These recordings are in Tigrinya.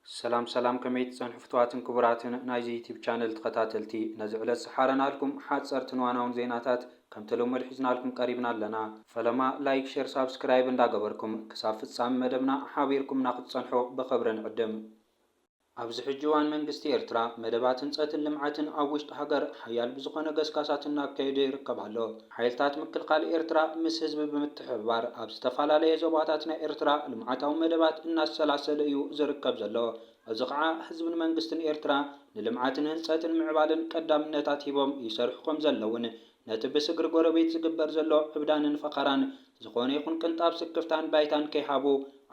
سلام كميت صنحفتواتن كبراتن نايزي يوتيوب channel تخاتلتي نزعلت سحارنا لكم حادثر تنواناون زيناتات كم تلوم الحزنا لكم قريبنا لنا فلما لايك شير سابسكرايب اندا قبركم كسافت سام مدبنا حابيركم ناخد صنحو بخبرن عدم ኣብዚ ሕጂ እዋን መንግስቲ ኤርትራ መደባትን ፀትን ልምዓትን ኣብ ውሽጢ ሃገር ሓያል ብዝኾነ ገስካሳትን እናካየደ ይርከብ ኣሎ። ሓይልታት ምክልኻል ኤርትራ ምስ ህዝቢ ብምትሕብባር ኣብ ዝተፈላለየ ዞባታት ናይ ኤርትራ ልምዓታዊ መደባት እናሰላሰለ እዩ ዝርከብ ዘሎ። እዚ ከዓ ህዝብን መንግስትን ኤርትራ ንልምዓትን ህንፀትን ምዕባልን ቀዳምነታት ሂቦም ይሰርሑ ከም ዘለውን ነቲ ብስግሪ ጎረቤት ዝግበር ዘሎ ዕብዳንን ፈኸራን ዝኾነ ይኹን ቅንጣብ ስክፍታን ባይታን ከይሃቡ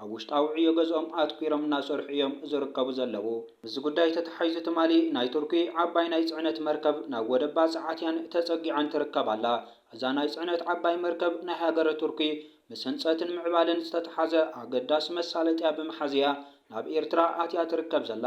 ኣብ ውሽጣዊ ዕዮ ገዝኦም ኣትኲሮም እናሰርሑ እዮም ዝርከቡ ዘለዉ። እዚ ጉዳይ ተተሓሒዙ ትማሊ ናይ ቱርኪ ዓባይ ናይ ጽዕነት መርከብ ናብ ወደብ ባፅዓትያን ተጸጊዓን ትርከብ ኣላ። እዛ ናይ ጽዕነት ዓባይ መርከብ ናይ ሃገረ ቱርኪ ምስ ህንፀትን ምዕባልን ዝተተሓዘ ኣገዳሲ መሳለጥያ ብምሓዝያ ናብ ኤርትራ ኣትያ ትርከብ ዘላ።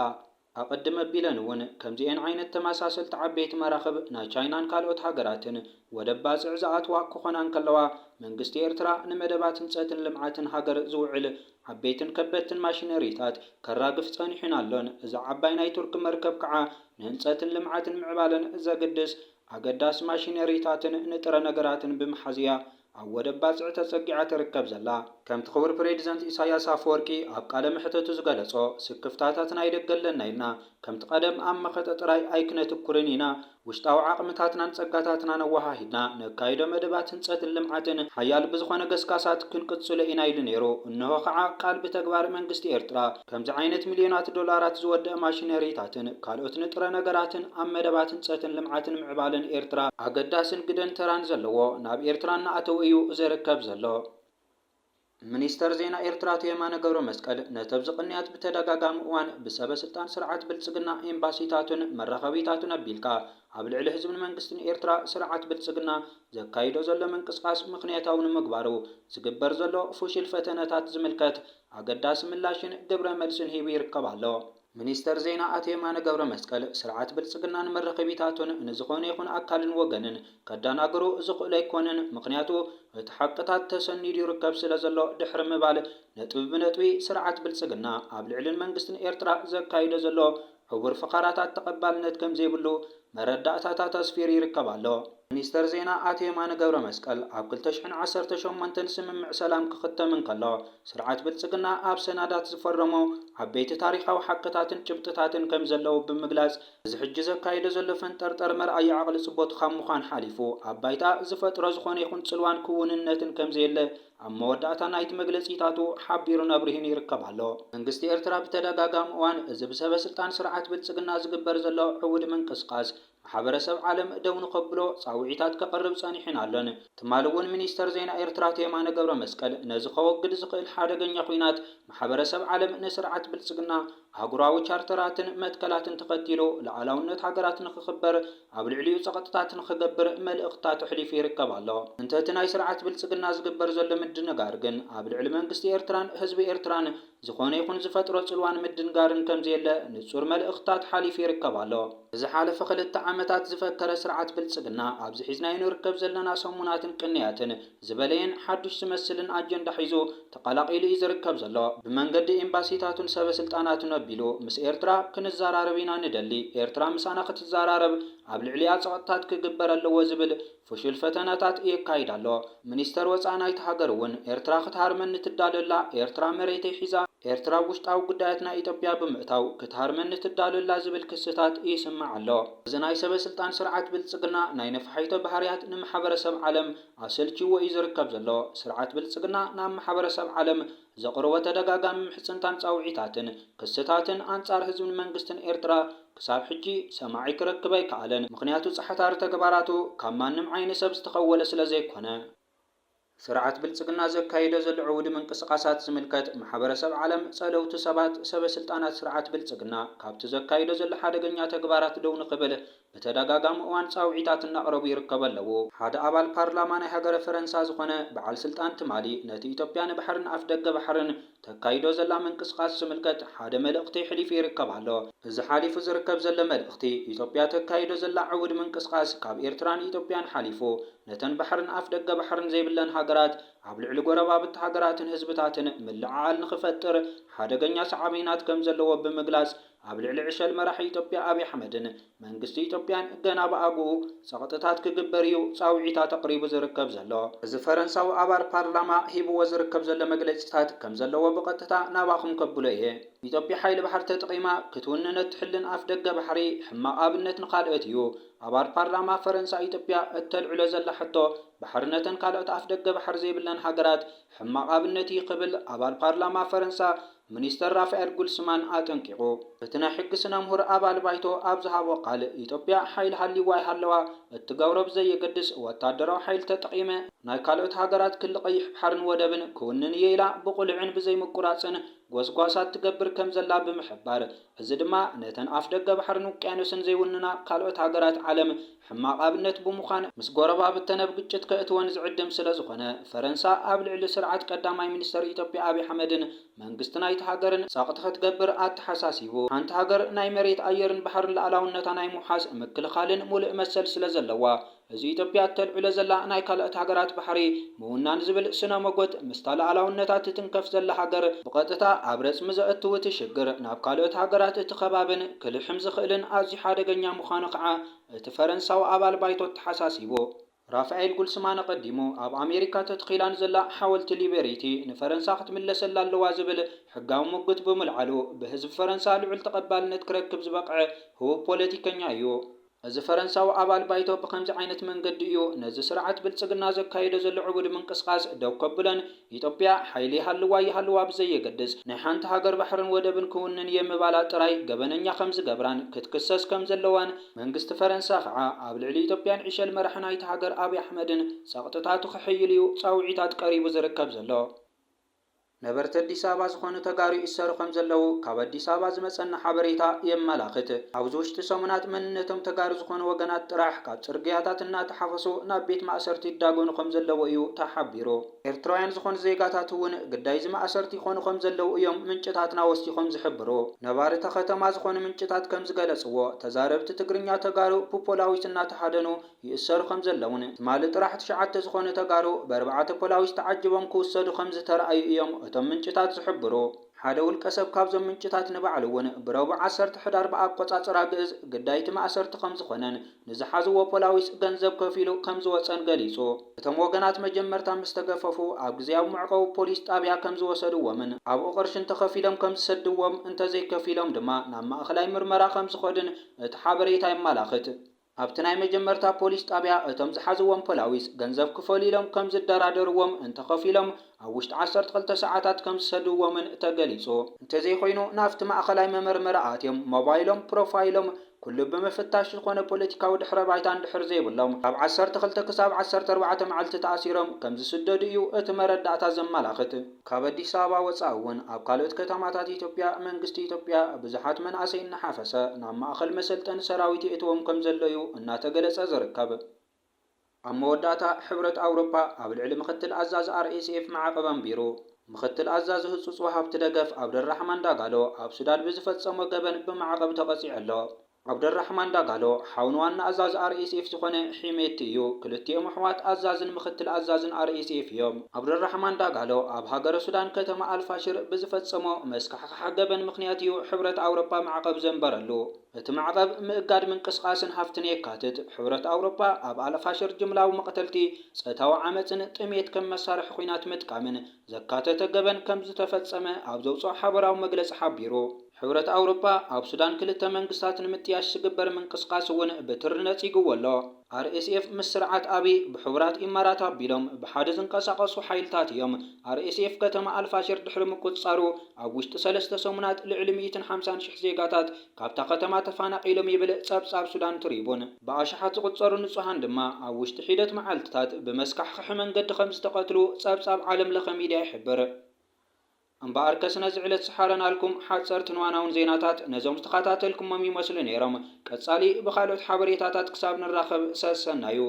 ኣቐድመ ኣቢለን እውን ከምዚአን ዓይነት ተመሳሰልቲ ዓበይቲ መራኽብ ናይ ቻይናን ካልኦት ሃገራትን ወደብ ባፅዕ ዝኣትዋ ክኾና እንከለዋ መንግስቲ ኤርትራ ንመደባት ህንፀትን ልምዓትን ሃገር ዝውዕል ዓበይትን ከበድትን ማሽነሪታት ከራግፍ ጸኒሑን ኣሎን። እዚ ዓባይ ናይ ቱርክ መርከብ ከዓ ንህንፀትን ልምዓትን ምዕባልን ዘገድስ ኣገዳሲ ማሽነሪታትን ንጥረ ነገራትን ብምሓዝያ ኣብ ወደብ ባፅዕ ተጸጊዓ ትርከብ ዘላ። ከምቲ ክቡር ፕሬዚደንት ኢሳያስ ኣፈወርቂ ኣብ ቃለ መሕተቱ ዝገለጾ ስክፍታታትና ኣይደገለና ኢልና ከምቲ ቀደም ኣብ መኸተ ጥራይ ኣይክነትኩርን ኢና ውሽጣዊ ዓቕምታትናን ጸጋታትና ነዋሃሂድና ነካይዶ መደባት ህንፀትን ልምዓትን ሓያል ብዝኾነ ገስካሳት ክንቅጽሎ ኢና ኢሉ ነይሩ። እንሆ ከዓ ቃል ብተግባር መንግስቲ ኤርትራ ከምዚ ዓይነት ሚልዮናት ዶላራት ዝወድእ ማሽነሪታትን ካልኦት ንጥረ ነገራትን ኣብ መደባት ህንፀትን ልምዓትን ምዕባልን ኤርትራ ኣገዳስን ግደን ተራን ዘለዎ ናብ ኤርትራ እናኣተው እዩ ዝርከብ ዘሎ። ሚኒስተር ዜና ኤርትራ የማነ ገብረ መስቀል ነተብዚ ቅንያት ብተደጋጋሚ እዋን ብሰበስልጣን ስርዓት ብልጽግና ኤምባሲታቱን መራኸቢታቱን ኣቢልካ ኣብ ልዕሊ ህዝብን መንግስትን ኤርትራ ስርዓት ብልጽግና ዘካይዶ ዘሎ ምንቅስቃስ ምክንያታዊ ንምግባሩ ዝግበር ዘሎ ፉሽል ፈተነታት ዝምልከት ኣገዳሲ ምላሽን ግብረ መልስን ሂቡ ይርከብ ኣሎ። ሚኒስተር ዜና ኣቶ የማነ ገብረ መስቀል ስርዓት ብልጽግናን መራኸቢታቱን ንዝኾነ ይኹን ኣካልን ወገንን ከዳናግሩ ዝኽእሉ ኣይኮነን። ምክንያቱ እቲ ሓቅታት ተሰኒዱ ይርከብ ስለ ዘሎ ድሕሪ ምባል ነጥቢ ብነጥቢ ስርዓት ብልጽግና ኣብ ልዕልን መንግስትን ኤርትራ ዘካይዶ ዘሎ ዕቡር ፍኻራታት ተቐባልነት ከም ዘይብሉ መረዳእታታት ኣስፊሩ ይርከብ ኣሎ። ሚኒስተር ዜና ኣቶ የማነ ገብረ መስቀል ኣብ 2018 ስምምዕ ሰላም ክኽተም እንከሎ ስርዓት ብልጽግና ኣብ ሰናዳት ዝፈረሞ ዓበይቲ ታሪኻዊ ሓቅታትን ጭብጥታትን ከም ዘለዉ ብምግላጽ እዚ ሕጂ ዘካይዶ ዘሎ ፈንጠርጠር መርኣይ ዓቕሊ ጽቡቕ ካብ ምዃን ሓሊፉ ኣብ ባይታ ዝፈጥሮ ዝኾነ ይኹን ጽልዋን ክውንነትን ከም ዘየለ ኣብ መወዳእታ ናይቲ መግለጺታቱ ሓቢሩ ነብርሂን ይርከብ ኣሎ። መንግስቲ ኤርትራ ብተደጋጋሚ እዋን እዚ ብሰበስልጣን ስርዓት ብልጽግና ዝግበር ዘሎ ዕውድ ምንቅስቃስ ማሕበረሰብ ዓለም ደው ንኸብሎ ጻውዒታት ከቕርብ ጸኒሕን ኣሎን። ትማሊ እውን ሚኒስተር ዜና ኤርትራ የማነ ገብረ መስቀል ነዚ ከወግድ ዝኽእል ሓደገኛ ኩናት ማሕበረሰብ ዓለም ንስርዓት ብልጽግና ኣህጉራዊ ቻርተራትን መትከላትን ተኸቲሉ ሉዓላውነት ሃገራት ንኽኽበር ኣብ ልዕሊኡ ጸቕጥታት ንኽገብር መልእኽትታት ኣሕሊፉ ይርከብ ኣሎ። እንተቲ ናይ ስርዓት ብልጽግና ዝግበር ዘሎ ምድንጋር ግን ኣብ ልዕሊ መንግስቲ ኤርትራን ህዝቢ ኤርትራን ዝኾነ ይኹን ዝፈጥሮ ጽልዋን ምድንጋርን ከም ዘየለ ንጹር መልእኽትታት ሓሊፉ ይርከብ ኣሎ። እዚ ሓለፈ 2 ዓመታት ዝፈከረ ስርዓት ብልጽግና ኣብዚ ሒዝናዮ ንርከብ ዘለና ሰሙናትን ቅንያትን ዝበለየን ሓዱሽ ዝመስልን ኣጀንዳ ሒዙ ተቐላቂሉ እዩ ዝርከብ ዘሎ። ብመንገዲ ኤምባሲታቱን ሰበስልጣናቱን ኣቢሉ ምስ ኤርትራ ክንዘራረብ ኢና ንደሊ ኤርትራ ምሳና ክትዘራረብ ኣብ ልዕሊያ ጸቕጥታት ክግበር ኣለዎ ዝብል ፍሹል ፈተነታት የካይድ ኣሎ። ሚኒስተር ወፃኢ ናይቲ ሃገር እውን ኤርትራ ክትሃርመኒ ትዳለላ ኤርትራ መሬተይ ሒዛ ኤርትራ ውሽጣዊ ጉዳያት ናይ ኢትዮጵያ ብምእታው ክትሃርመኒ ትዳለላ ዝብል ክስታት ይስማዕ ኣሎ። እዚ ናይ ሰበስልጣን ስርዓት ብልጽግና ናይ ነፋሒቶ ባህርያት ንማሕበረሰብ ዓለም ኣሰልቺዎ እዩ ዝርከብ ዘሎ። ስርዓት ብልጽግና ናብ ማሕበረሰብ ዓለም ዘቕርቦ ተደጋጋሚ ምሕጽንታን ጻውዒታትን ክስታትን ኣንጻር ህዝብን መንግስትን ኤርትራ ክሳብ ሕጂ ሰማዒ ክረክብ ኣይከኣለን። ምክንያቱ ጸሓታሪ ተግባራቱ ካብ ማንም ዓይኒ ሰብ ዝተኸወለ ስለ ዘይኮነ። ስርዓት ብልጽግና ዘካይዶ ዘሎ ዕውድ ምንቅስቃሳት ዝምልከት ማሕበረሰብ ዓለም ጸለውቲ ሰባት ሰበስልጣናት ስርዓት ብልጽግና ካብቲ ዘካይዶ ዘሎ ሓደገኛ ተግባራት ደው ንኽብል بتداغاغام اوان ጻውዒታት እናቕረቡ ይርከቡ ኣለዉ ሓደ ኣባል ፓርላማ ናይ ሃገረ ፈረንሳ ዝኾነ በዓል ስልጣን ትማሊ ነቲ ኢትዮጵያ ንባሕርን ኣፍ ደገ ባሕርን ተካይዶ ዘላ ምንቅስቃስ ዝምልከት ሓደ መልእኽቲ ሕሊፉ ይርከብ ኣሎ እዚ ሓሊፉ ዝርከብ ዘሎ መልእኽቲ ኢትዮጵያ ተካይዶ ዘላ ዕውድ ምንቅስቃስ ካብ ኤርትራን ኢትዮጵያን ሓሊፉ ነተን ባሕርን ኣፍ ደገ ባሕርን ዘይብለን ሃገራት ኣብ ልዕሊ ጎረባብቲ ሃገራትን ህዝብታትን ምልዕዓል ንኽፈጥር ሓደገኛ ሰዓበይናት ከም ዘለዎ ብምግላጽ ኣብ ልዕሊ ዕሸል መራሒ ኢትዮጵያ ኣብይ ኣሕመድን መንግስቲ ኢትዮጵያን ገና ብኣግኡ ጸቕጥታት ክግበር እዩ ጻውዒታት ኣቕሪቡ ዝርከብ ዘሎ እዚ ፈረንሳዊ ኣባል ፓርላማ ሂብዎ ዝርከብ ዘሎ መግለጺታት ከም ዘለዎ ብቐጥታ ናባኹም ከብሎ እየ ኢትዮጵያ ሓይሊ ባሕር ተጠቒማ ክትውንነት ትሕልን ኣፍ ደገ ባሕሪ ሕማቕ ኣብነት ንኻልኦት እዩ ኣባል ፓርላማ ፈረንሳ ኢትዮጵያ እተልዕሎ ዘላ ሕቶ ባሕሪ ነተን ካልኦት ኣፍ ደገ ባሕሪ ዘይብለን ሃገራት ሕማቕ ኣብነት ይቕብል ኣባል ፓርላማ ፈረንሳ ሚኒስተር ራፋኤል ጉልስማን አጠንቂቁ እቲ ናይ ሕጊ ስነ ምሁር ኣባል ባይቶ ኣብ ዝሃቦ ቃል ኢትዮጵያ ሓይሊ ሃልይዋ ይሃለዋ እትገብሮ ብዘየገድስ ወታደራዊ ሓይሊ ተጠቒመ ናይ ካልኦት ሃገራት ክልል ቀይሕ ባሕርን ወደብን ክውንን እየ ኢላ ብቁልዕን ብዘይምቁራፅን ጎስጓሳት ትገብር ከም ዘላ ብምሕባር እዚ ድማ ነተን ኣፍ ደገ ባሕርን ውቅያኖስን ዘይውንና ካልኦት ሃገራት ዓለም ሕማቕ ኣብነት ብምዃን ምስ ጎረባብተን ኣብ ግጭት ከእትወን ዝዕድም ስለ ዝኾነ ፈረንሳ ኣብ ልዕሊ ስርዓት ቀዳማይ ሚኒስተር ኢትዮጵያ ኣብይ ኣሕመድን መንግስቲ ናይቲ ሃገርን ጸቕጢ ክትገብር ኣተሓሳሲቡ ሓንቲ ሃገር ናይ መሬት ኣየርን ባሕርን ሉዓላውነታ ናይ ምውሓዝ ምክልኻልን ሙሉእ መሰል ስለ ዘለዋ እዚ ኢትዮጵያ እተልዕሎ ዘላ ናይ ካልኦት ሃገራት ባሕሪ ምውናን ዝብል ስነ መጎት ምስታ ሉዓላውነታት ትንከፍ ዘላ ሃገር ብቐጥታ ኣብ ረፅሚ ዘእትው ትሽግር ናብ ካልኦት ሃገራት እቲ ከባብን ክልሕም ዝኽእልን ኣዝዩ ሓደገኛ ምዃኑ ከዓ እቲ ፈረንሳዊ ኣባል ባይቶ ተሓሳሲቡ ራፋኤል ጉልስማን ቀዲሙ ኣብ ኣሜሪካ ተተኺላን ዘላ ሓወልቲ ሊበሪቲ ንፈረንሳ ክትምለሰላ ኣለዋ ዝብል ሕጋዊ ሙግት ብምልዓሉ ብህዝቢ ፈረንሳ ልዑል ተቐባልነት ክረክብ ዝበቕዐ ህቡብ ፖለቲከኛ እዩ እዚ ፈረንሳዊ ኣባል ባይቶ ብከምዚ ዓይነት መንገዲ እዩ ነዚ ስርዓት ብልጽግና ዘካየዶ ዘሎ ዕቡድ ምንቅስቃስ ደው ከብለን ኢትዮጵያ ሓይሊ ሃልዋ ይሃልዋ ብዘየገድስ ናይ ሓንቲ ሃገር ባሕርን ወደብን ክውንን የምባላ ጥራይ ገበነኛ ከም ዝገብራን ክትክሰስ ከም ዘለዋን መንግስቲ ፈረንሳ ከዓ ኣብ ልዕሊ ኢትዮጵያን ዕሸል መራሒ ናይቲ ሃገር ኣብይ ኣሕመድን ጸቕጥታቱ ክሕይል እዩ ጻውዒታት ቀሪቡ ዝርከብ ዘሎ ነበርቲ ኣዲስ ኣበባ ዝኾኑ ተጋሩ ይእሰሩ ከም ዘለዉ ካብ ኣዲስ ኣበባ ዝመጸና ሓበሬታ የመላኽት ኣብዚ ውሽጢ ሰሙናት መንነቶም ተጋሩ ዝኾኑ ወገናት ጥራሕ ካብ ጽርግያታት እናተሓፈሱ ናብ ቤት ማእሰርቲ ይዳጎኑ ከም ዘለዉ እዩ ተሓቢሩ ኤርትራውያን ዝኾኑ ዜጋታት እውን ግዳይ ዝማእሰርቲ ይኾኑ ከም ዘለዉ እዮም ምንጭታትና ወሲኾም ዝሕብሩ ነባርቲ ከተማ ዝኾኑ ምንጭታት ከም ዝገለጽዎ ተዛረብቲ ትግርኛ ተጋሩ ብፖላዊስ እናተሓደኑ ይእሰሩ ከም ዘለውን ትማሊ ጥራሕ 9 ዝኾኑ ተጋሩ ብ4 ፖላዊስ ተዓጅቦም ክውሰዱ ከም ዝተረኣዩ እዮም እቶም ምንጭታት ዝሕብሩ ሓደ ውልቀ ሰብ ካብዞም ምንጭታት ንባዕሉ እውን ብረቡዕ 10 ሕዳር ብኣቆጻጽራ ግእዝ ግዳይቲ ማእሰርቲ ከም ዝኾነን ንዝሓዝዎ ፖላዊስ ገንዘብ ከፊሉ ከም ዝወፀን ገሊጹ እቶም ወገናት መጀመርታ ምስ ተገፈፉ ኣብ ግዜያዊ መዕቆቢ ፖሊስ ጣብያ ከም ዝወሰድዎምን ኣብኡ ቅርሺ እንተኸፊሎም ከም ዝሰድዎም እንተዘይከፊሎም ድማ ናብ ማእኸላይ ምርመራ ከም ዝኸዱን እቲ ሓበሬታ የመላኽት ኣብቲ ናይ መጀመርታ ፖሊስ ጣብያ እቶም ዝሓዝዎም ፖላዊስ ገንዘብ ክፈሉ ኢሎም ከም ዝደራደርዎም እንተኸፊሎም ኣብ ውሽጢ 12 ሰዓታት ከም ዝሰድዎምን ተገሊጹ እንተዘይኮይኑ ናብቲ ማእኸላይ መመርመሪ ኣትዮም ሞባይሎም ፕሮፋይሎም ኩሉ ብምፍታሽ ዝኾነ ፖለቲካዊ ድሕረ ባይታ እንድሕር ዘይብሎም ካብ 12 ክሳብ 14 መዓልቲ ተኣሲሮም ከም ዝስደዱ እዩ እቲ መረዳእታ ዘመላኽት ካብ ኣዲስ ኣበባ ወፃኢ እውን ኣብ ካልኦት ከተማታት ኢትዮጵያ መንግስቲ ኢትዮጵያ ብዙሓት መናእሰይ እናሓፈሰ ናብ ማእኸል መሰልጠኒ ሰራዊት የእትዎም ከም ዘሎ እዩ እናተገለጸ ዝርከብ ኣብ መወዳእታ ሕብረት ኣውሮፓ ኣብ ልዕሊ ምክትል ኣዛዚ RSF ማዕቀብ ኣንቢሩ ምክትል ኣዛዚ ህጹጽ ወሃብቲ ደገፍ ዓብደራሕማን ዳጋሎ ኣብ ሱዳን ብዝፈጸሞ ገበን ብማዕቀብ ተቐጺዑ ኣሎ ዓብደራሕማን ዳጋሎ ሓውን ዋና ኣዛዚ RSF ዝኾነ ሒሜቲ እዩ ክልቲኦም ኣሕዋት ኣዛዝን ምክትል ኣዛዝን RSF እዮም ዓብደራሕማን ዳጋሎ ኣብ ሃገረ ሱዳን ከተማ ኣልፋሽር ብዝፈጸሞ መስካሕካሕ ገበን ምክንያት እዩ ሕብረት ኣውሮፓ ማዕቀብ ዘንበረሉ እቲ ማዕቀብ ምእጋድ ምንቅስቃስን ሃፍትን የካትት ሕብረት ኣውሮፓ ኣብ ኣልፋሽር ጅምላዊ መቕተልቲ ጸታዊ ዓመፅን ጥሜት ከም መሳርሒ ኩናት ምጥቃምን ዘካተተ ገበን ከም ዝተፈጸመ ኣብ ዘውፅኦ ሓበራዊ መግለጺ ሓቢሩ ሕብረት ኣውሮፓ ኣብ ሱዳን ክልተ መንግስታት ንምጥያሽ ዝግበር ምንቅስቃስ እውን ብትሪ ነጺግዎ ኣሎ RSF ምስ ስርዓት ኣብይ ብሕቡራት ኢማራት ኣቢሎም ብሓደ ዝንቀሳቐሱ ሓይልታት እዮም RSF ከተማ ኣልፋሽር ድሕሪ ምቁፅጻሩ ኣብ ውሽጢ 3 ሰሙናት ልዕሊ 150,000 ዜጋታት ካብታ ከተማ ተፈናቒሎም ይብል ጸብጻብ ሱዳን ትሪቡን ብኣሽሓት ዝቁጸሩ ንጹሃን ድማ ኣብ ውሽጢ ሒደት መዓልትታት ብመስካሕካሕ መንገዲ ከም ዝተቐትሉ ጸብጻብ ዓለም ለኸ ሚድያ ይሕብር እምበኣር ከስነ ዝዕለት ዝሓለናልኩም ሓፀርቲ ንዋናውን ዜናታት ነዞም ዝተኸታተልኩሞም ይመስሉ ነይሮም። ቀጻሊ ብካልኦት ሓበሬታታት ክሳብ ንራኸብ ሰሰናዩ።